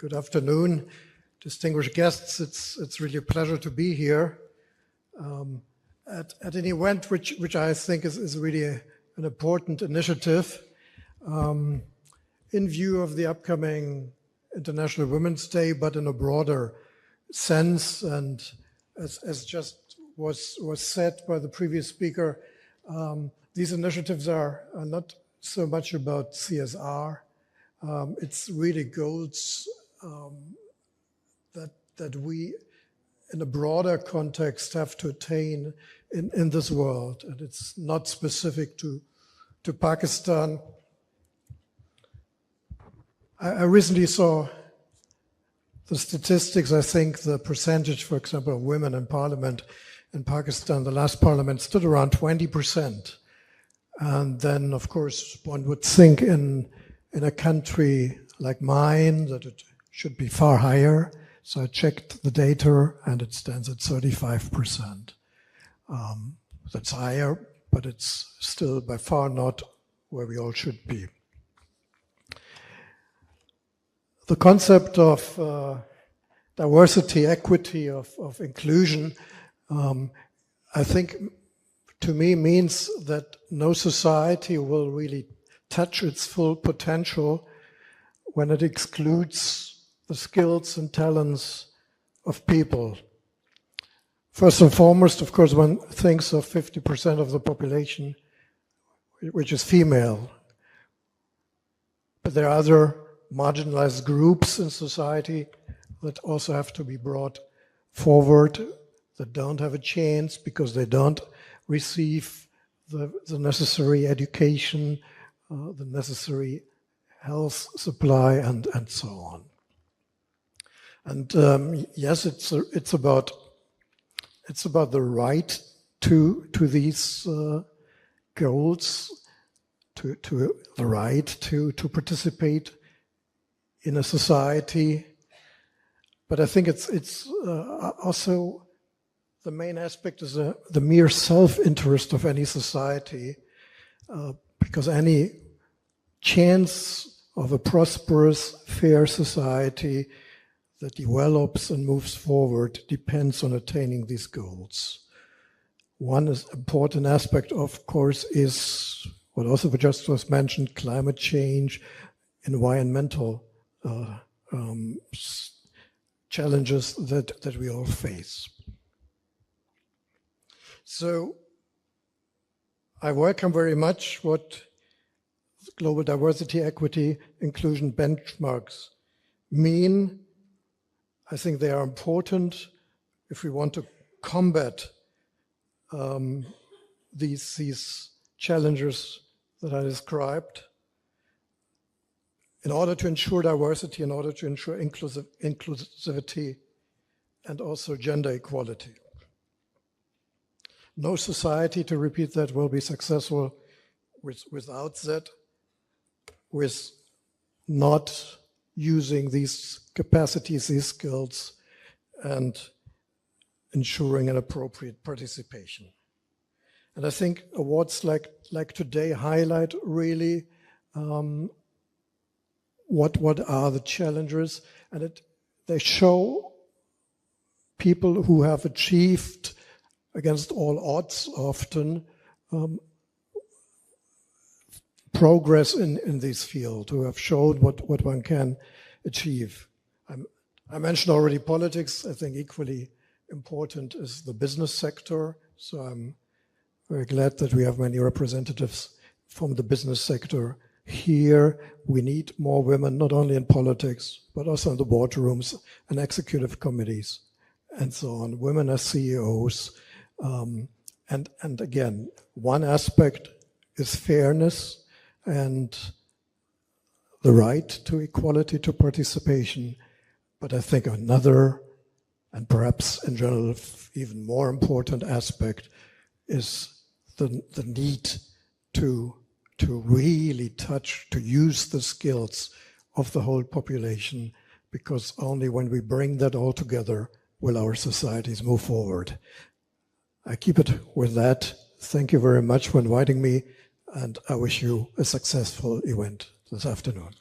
Good afternoon, distinguished guests. It's really a pleasure to be here at an event which I think is really an important initiative in view of the upcoming International Women's Day, but in a broader sense. And as just was said by the previous speaker, these initiatives are not so much about CSR. It's really goals that we, in a broader context, have to attain in this world. And it's not specific to Pakistan. I recently saw the statistics. I think the percentage, for example, of women in parliament in Pakistan, the last parliament, stood around 20%. And then, of course, one would think in a country like mine that it should be far higher. So I checked the data and it stands at 35%. That's higher, but it's still by far not where we all should be. The concept of diversity, equity, of inclusion, I think to me means that no society will really touch its full potential when it excludes the skills and talents of people. First and foremost, of course, one thinks of 50% of the population, which is female. But there are other marginalized groups in society that also have to be brought forward, that don't have a chance because they don't receive the necessary education, the necessary health supply, and so on. And yes, it's about the right to these goals, to the right to participate in a society. But I think it's also the main aspect is the mere self-interest of any society, because any chance of a prosperous, fair society that develops and moves forward depends on attaining these goals. One important aspect, of course, is what also just was mentioned: climate change, environmental challenges that we all face. So I welcome very much what global diversity, equity, inclusion benchmarks mean. I think they are important if we want to combat these challenges that I described, in order to ensure diversity, in order to ensure inclusivity, and also gender equality. No society, to repeat that, will be successful without that, with not using these capacities, these skills, and ensuring an appropriate participation. And I think awards like today highlight really what are the challenges, and they show people who have achieved against all odds often progress in this field, who have showed what one can achieve. I mentioned already politics. I think equally important is the business sector. So I'm very glad that we have many representatives from the business sector here. We need more women, not only in politics, but also in the boardrooms and executive committees and so on. Women as CEOs. And again, one aspect is fairness and the right to equality, to participation. But I think another, and perhaps in general even more important aspect, is the need to really to use the skills of the whole population, because only when we bring that all together will our societies move forward. I keep it with that. Thank you very much for inviting me, and I wish you a successful event this afternoon.